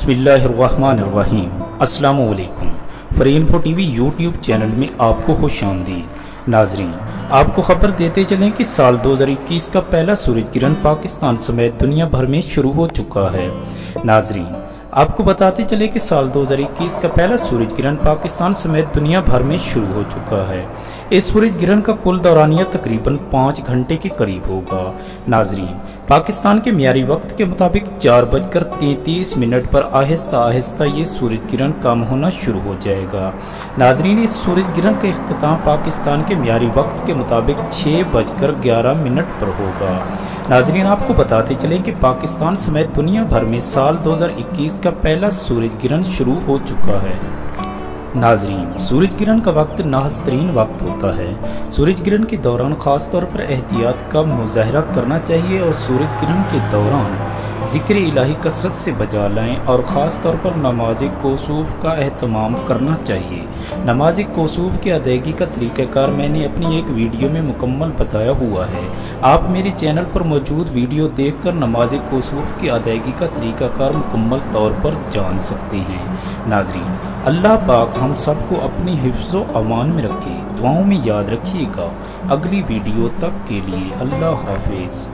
بسم اللہ الرحمن الرحیم۔ السلام علیکم۔ فرینفو ٹی وی یوٹیوب چینل میں آپ کو خوش آمدید۔ ناظرین، آپ کو خبر دیتے چلیں کہ سال 2021 کا پہلا سورج گرہن پاکستان سمیت دنیا بھر میں شروع ہو چکا ہے۔ ناظرین، آپ کو بتاتے چلے کہ سال 2021 کا پہلا سورج گرہن پاکستان سمیت دنیا بھر میں شروع ہو چکا ہے۔ اس سورج گرہن کا کل دورانیہ تقریباً 5 گھنٹے کے قریب ہوگا۔ ناظرین، پاکستان کے معیاری وقت کے مطابق 4:33 پر آہستہ آہستہ یہ سورج گرہن کم ہونا شروع ہو جائے گا۔ ناظرین، اس سورج گرہن کا اختتام پاکستان کے معیاری وقت کے مطابق 6:11 پر ہوگا۔ ناظرین، آپ کو بتاتے چلیں کہ پاکستان سمیت دنیا بھر میں سال 2021 کا پہلا سورج گرہن شروع ہو چکا ہے۔ ناظرین، سورج گرہن کا وقت نحس ترین وقت ہوتا ہے۔ سورج گرہن کے دوران خاص طور پر احتیاط کا مظاہرہ کرنا چاہیے اور سورج گرہن کے دوران ذکر الہی کثرت سے بجا لائیں اور خاص طور پر نماز کسوف کا اہتمام کرنا چاہیے۔ نماز کسوف کی ادائیگی کا طریقہ کار میں نے اپنی ایک ویڈیو میں مکمل بتایا ہوا ہے۔ آپ میرے چینل پر موجود ویڈیو دیکھ کر نماز کسوف کی ادائیگی کا طریقہ کار مکمل طور پر جان سکتے ہیں۔ ناظرین، اللہ پاک ہم سب کو اپنی حفظ و امان میں رکھے۔ دعاؤں میں یاد رکھیے گا۔ اگلی ویڈیو تک کے لیے اللہ حافظ۔